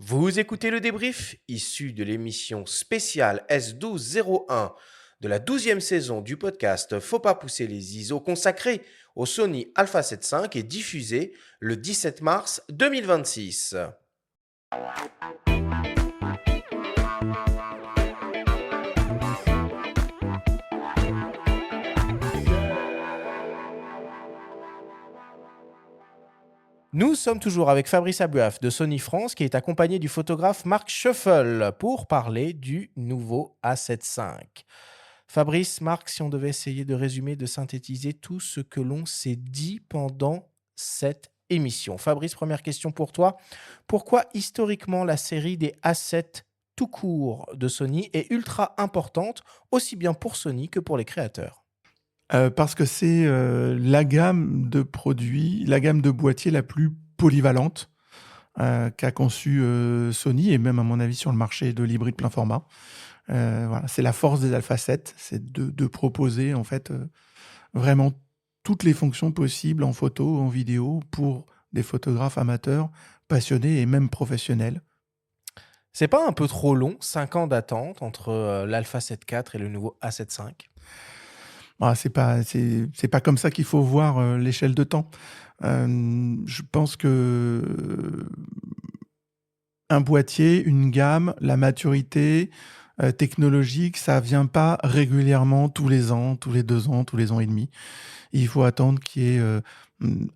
Vous écoutez le débrief issu de l'émission spéciale S1201 de la 12e saison du podcast Faut pas pousser les ISO consacré au Sony Alpha 7 V et diffusé le 17 mars 2026. Nous sommes toujours avec Fabrice Abuaf de Sony France qui est accompagné du photographe Marc Schöffel pour parler du nouveau A7 V. Fabrice, Marc, si on devait essayer de résumer, de synthétiser tout ce que l'on s'est dit pendant cette émission. Fabrice, première question pour toi. Pourquoi historiquement la série des A7 tout court de Sony est ultra importante, aussi bien pour Sony que pour les créateurs? Parce que c'est, la gamme de produits, la gamme de boîtiers la plus polyvalente, qu'a conçue, Sony et même à mon avis sur le marché de l'hybride plein format. Voilà, c'est la force des Alpha 7, c'est de proposer en fait, vraiment toutes les fonctions possibles en photo, en vidéo pour des photographes amateurs, passionnés et même professionnels. C'est pas un peu trop long, 5 ans d'attente entre l'Alpha 7 IV et le nouveau A7 V? Ah, c'est pas comme ça qu'il faut voir, l'échelle de temps. Je pense que un boîtier, une gamme, la maturité, technologique, ça vient pas régulièrement tous les ans, tous les 2 ans, tous les ans et demi. Il faut attendre qu'il y ait,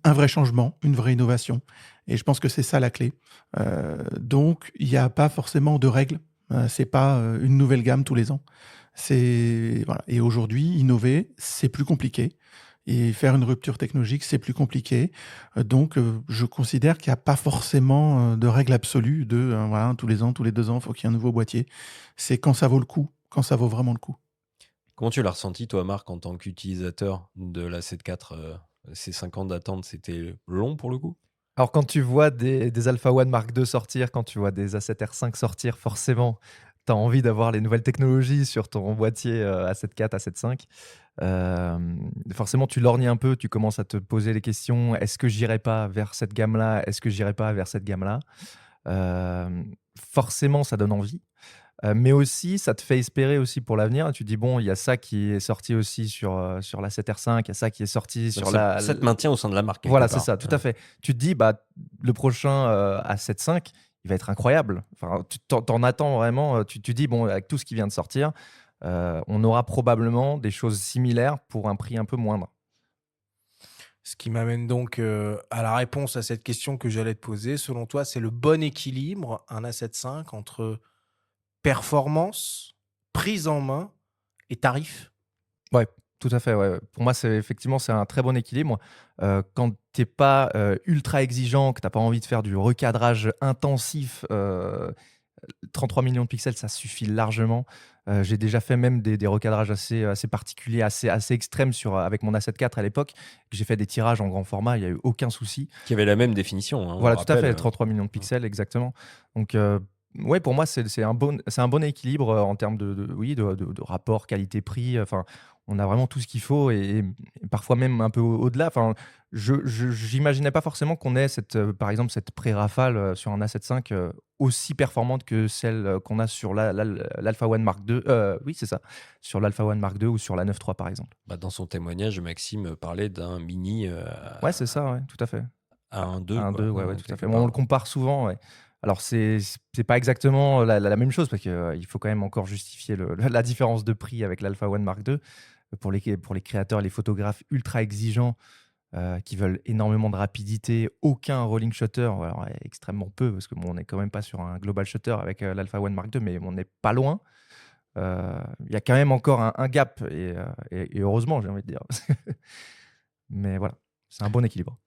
un vrai changement, une vraie innovation et je pense que c'est ça la clé. Donc il y a pas forcément de règles, c'est pas, une nouvelle gamme tous les ans. C'est voilà et aujourd'hui, innover, c'est plus compliqué et faire une rupture technologique, c'est plus compliqué. Donc je considère qu'il y a pas forcément, de règle absolue de, voilà, tous les ans, tous les 2 ans, il faut qu'il y ait un nouveau boîtier. C'est quand ça vaut le coup, quand ça vaut vraiment le coup. Comment tu l'as ressenti, toi, Marc, en tant qu'utilisateur de la 7 IV? Ces 5 ans d'attente, c'était long pour le coup? Alors quand tu vois des Alpha One Mark II sortir, quand tu vois des A7R5 sortir, forcément, tu as envie d'avoir les nouvelles technologies sur ton boîtier, A7 IV, A7 V. Forcément, tu lorgnes un peu, tu commences à te poser les questions: «Est-ce que j'irai pas vers cette gamme-là? Est-ce que j'irai pas vers cette gamme-là?» Forcément, ça donne envie. Mais aussi, ça te fait espérer aussi pour l'avenir. Tu te dis: «Bon, il y a ça qui est sorti aussi sur la 7R5, il y a ça qui est sorti Donc sur ça te maintient au sein de la marque quelque voilà, c'est part? ça, tout à fait. Tu te dis: «Bah, le prochain, A7 V, il va être incroyable». Enfin, tu attends vraiment, tu dis: «Bon, avec tout ce qui vient de sortir, on aura probablement des choses similaires pour un prix un peu moindre». Ce qui m'amène donc à la réponse à cette question que j'allais te poser. Selon toi, c'est le bon équilibre, un A7 V, entre performance, prise en main et tarif? Ouais, tout à fait, ouais, ouais. Pour moi, c'est effectivement, c'est un très bon équilibre. Quand tu es pas, ultra exigeant, que tu as pas envie de faire du recadrage intensif, 33 millions de pixels, ça suffit largement. J'ai déjà fait même des recadrages assez particuliers, assez extrêmes avec mon A7 IV à l'époque. J'ai fait des tirages en grand format, il y a eu aucun souci. Qui avait la même définition, hein, on le Voilà, tout à rappelle, fait, 33 millions de pixels, exactement. Donc, ouais, pour moi, c'est un bon équilibre, en termes oui, de rapport qualité-prix, enfin, on a vraiment tout ce qu'il faut et parfois même un peu au-delà. Enfin, j'imaginais pas forcément qu'on ait par exemple, cette pré-rafale, sur un A7 V, aussi performante que celle, qu'on a sur l'Alpha One Mark II, oui, c'est ça, sur l'Alpha One Mark II ou sur la 9.3, par exemple. Bah, dans son témoignage, Maxime parlait d'un mini, Ouais, c'est ça, ouais, tout à fait. à un 2 1, quoi, 2, ouais, ouais, tout à quelque fait. Bon, on le part. compare souvent, ouais. Alors c'est pas exactement la même chose parce que, il faut quand même encore justifier la différence de prix avec l'Alpha One Mark II. Pour les créateurs, les photographes ultra exigeants, qui veulent énormément de rapidité, aucun rolling shutter, ou alors, ouais, extrêmement peu parce que bon, on est quand même pas sur un global shutter avec, l'Alpha One Mark II, mais on n'est pas loin. Il y a quand même encore un gap et heureusement, j'ai envie de dire. Mais voilà, c'est un bon équilibre.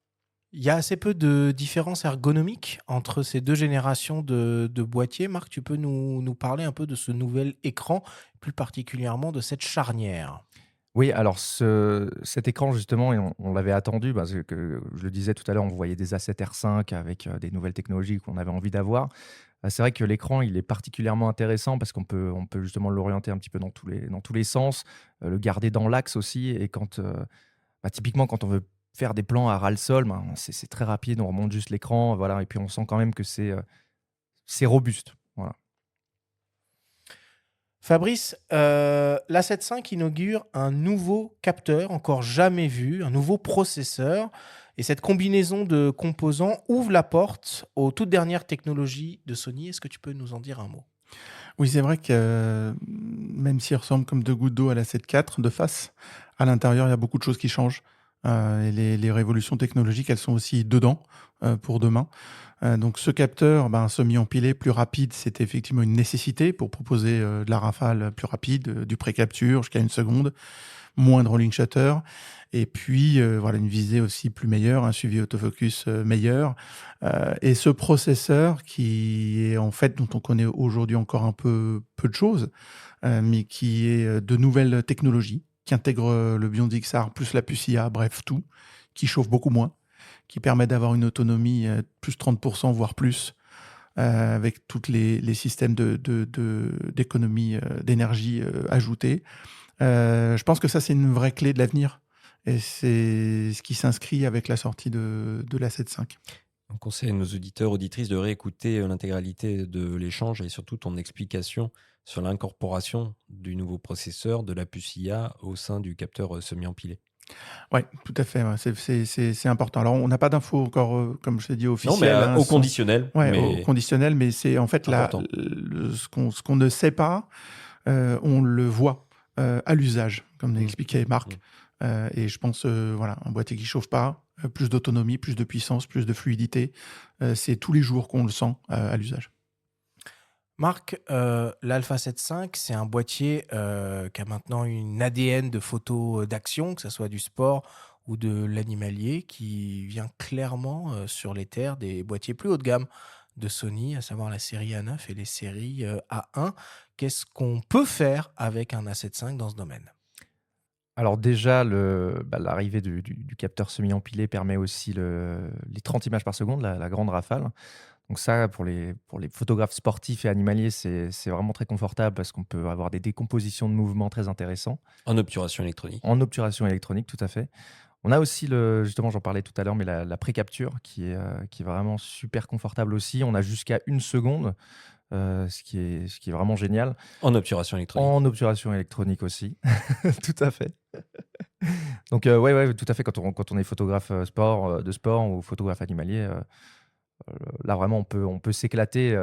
Il y a assez peu de différences ergonomiques entre ces 2 générations de boîtiers. Marc, tu peux nous parler un peu de ce nouvel écran, plus particulièrement de cette charnière? Oui, alors cet écran justement et on l'avait attendu parce que je le disais tout à l'heure, on voyait des A7R5 avec, des nouvelles technologies qu'on avait envie d'avoir. C'est vrai que l'écran, il est particulièrement intéressant parce qu'on peut justement l'orienter un petit peu dans tous les sens, le garder dans l'axe aussi et typiquement quand on veut faire des plans à ras le sol, ben, c'est très rapide, on remonte juste l'écran, voilà et puis on sent quand même que c'est robuste. Voilà. Fabrice, l'A7 V inaugure un nouveau capteur encore jamais vu, un nouveau processeur. Et cette combinaison de composants ouvre la porte aux toutes dernières technologies de Sony. Est-ce que tu peux nous en dire un mot? Oui, c'est vrai que même s'il ressemble comme deux gouttes d'eau à la 7.4 de face, à l'intérieur, il y a beaucoup de choses qui changent. Et les révolutions technologiques, elles sont aussi dedans pour demain. Donc ce capteur, semi-empilé, plus rapide, c'était effectivement une nécessité pour proposer de la rafale plus rapide, du pré-capture jusqu'à 1 seconde, moins de rolling shutter. Et puis, voilà, une visée aussi plus meilleure, un suivi autofocus meilleur. Et ce processeur qui est en fait, dont on connaît aujourd'hui encore un peu de choses, mais qui est de nouvelles technologies, qui intègre le Beyond XR plus la puce IA, bref, tout, qui chauffe beaucoup moins, qui permet d'avoir une autonomie plus 30%, voire plus, avec tous les systèmes d'économie d'énergie ajoutés. Je pense que ça, c'est une vraie clé de l'avenir. Et c'est ce qui s'inscrit avec la sortie de la 7.5. On conseille à nos auditeurs, auditrices de réécouter l'intégralité de l'échange et surtout ton explication sur l'incorporation du nouveau processeur de la puce IA au sein du capteur semi-empilé. Oui, tout à fait. Ouais. C'est important. Alors, on n'a pas d'infos encore, comme je t'ai dit, Non, officielles. mais hein, au sans- conditionnel. Ouais, mais au conditionnel, mais c'est en fait Important. ce qu'on ne sait pas, on le voit à l'usage, comme l'expliquait Marc. Et je pense, voilà, un boîtier qui chauffe pas, plus d'autonomie, plus de puissance, plus de fluidité, c'est tous les jours qu'on le sent à l'usage. Marc, l'Alpha 7.5, c'est un boîtier qui a maintenant une ADN de photo d'action, que ce soit du sport ou de l'animalier, qui vient clairement sur les terres des boîtiers plus haut de gamme de Sony, à savoir la série A9 et les séries A1. Qu'est-ce qu'on peut faire avec un A7 V dans ce domaine? Alors déjà, l'arrivée du capteur semi-empilé permet aussi les 30 images par seconde, la grande rafale. Donc ça, pour les photographes sportifs et animaliers, c'est vraiment très confortable parce qu'on peut avoir des décompositions de mouvements très intéressants. En obturation électronique. En obturation électronique, tout à fait. On a aussi, justement, j'en parlais tout à l'heure, mais la pré-capture qui est vraiment super confortable aussi. On a jusqu'à 1 seconde, ce qui est vraiment génial. En obturation électronique. En obturation électronique aussi, tout à fait. Donc, ouais, tout à fait. Quand on est photographe de sport ou photographe animalier, là vraiment on peut s'éclater.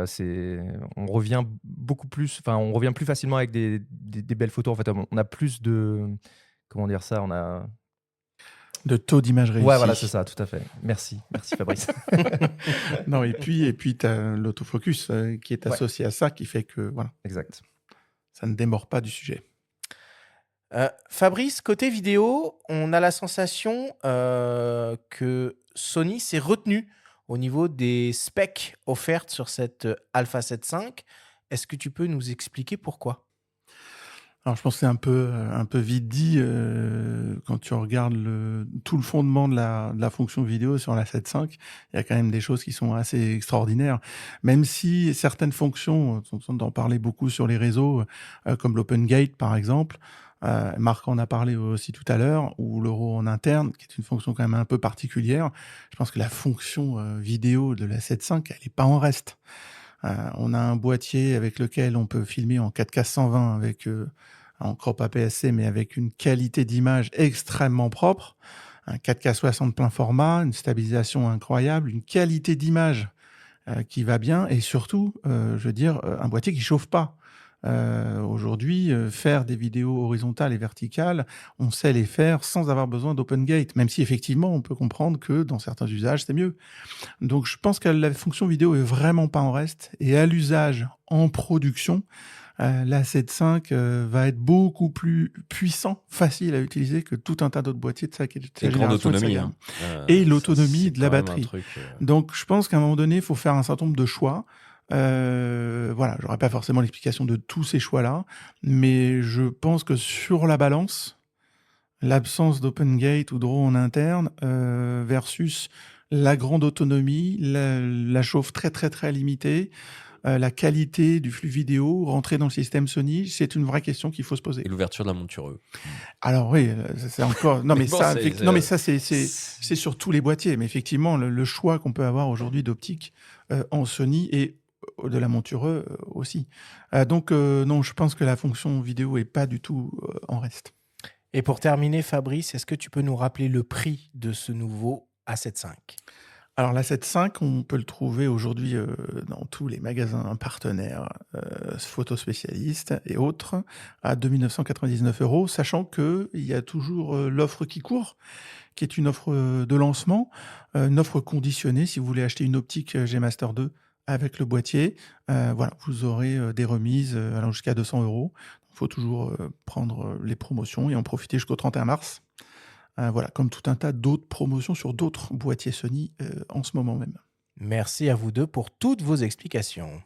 On revient beaucoup plus, enfin on revient plus facilement avec des belles photos. En fait, on a plus de, comment dire ça, on a. De taux d'image réussi. Ouais, voilà, c'est ça, tout à fait. Merci Fabrice. Non, et puis tu as l'autofocus qui est associé à ça, qui fait que voilà, Exact. ça ne démord pas du sujet. Fabrice, côté vidéo, on a la sensation que Sony s'est retenu au niveau des specs offertes sur cette Alpha 7.5. Est-ce que tu peux nous expliquer pourquoi? Alors, je pense que c'est un peu vite dit quand tu regardes tout le fondement de la fonction vidéo sur la 7.5. Il y a quand même des choses qui sont assez extraordinaires. Même si certaines fonctions, on en parlait beaucoup sur les réseaux, comme l'Open Gate par exemple, Marc en a parlé aussi tout à l'heure, ou le RAW en interne, qui est une fonction quand même un peu particulière. Je pense que la fonction vidéo de la 7.5, elle n'est pas en reste. On a un boîtier avec lequel on peut filmer en 4K 120 avec en crop APS-C, mais avec une qualité d'image extrêmement propre, un 4K 60 plein format, une stabilisation incroyable, une qualité d'image qui va bien, et surtout, je veux dire, un boîtier qui chauffe pas. Aujourd'hui, faire des vidéos horizontales et verticales, on sait les faire sans avoir besoin d'Open Gate, même si effectivement on peut comprendre que dans certains usages c'est mieux. Donc je pense que la fonction vidéo est vraiment pas en reste, et à l'usage en production, la 7.5 va être beaucoup plus puissant, facile à utiliser que tout un tas d'autres boîtiers de sa Et grande autonomie. gamme. Et l'autonomie de la quand même un batterie. truc, Donc je pense qu'à un moment donné, il faut faire un certain nombre de choix. Voilà, j'aurais pas forcément l'explication de tous ces choix-là, mais je pense que sur la balance, l'absence d'Open Gate ou de RAW en interne versus la grande autonomie, la chauffe très très très limitée, la qualité du flux vidéo rentré dans le système Sony, c'est une vraie question qu'il faut se poser. Et l'ouverture de la monture. Alors oui, c'est encore. Non mais, bon, ça, c'est- non mais ça c'est sur tous les boîtiers. Mais effectivement, le choix qu'on peut avoir aujourd'hui d'optique en Sony est de la monture aussi. Donc non, je pense que la fonction vidéo est pas du tout en reste. Et pour terminer, Fabrice, est-ce que tu peux nous rappeler le prix de ce nouveau A7 V? Alors la 7.5, on peut le trouver aujourd'hui dans tous les magasins partenaires, photos spécialistes et autres, à 2 999 €, sachant qu'il y a toujours l'offre qui court, qui est une offre de lancement, une offre conditionnée. Si vous voulez acheter une optique G-Master 2 avec le boîtier, voilà, vous aurez des remises allant jusqu'à 200 €. Il faut toujours prendre les promotions et en profiter jusqu'au 31 mars. Voilà, comme tout un tas d'autres promotions sur d'autres boîtiers Sony en ce moment même. Merci à vous deux pour toutes vos explications.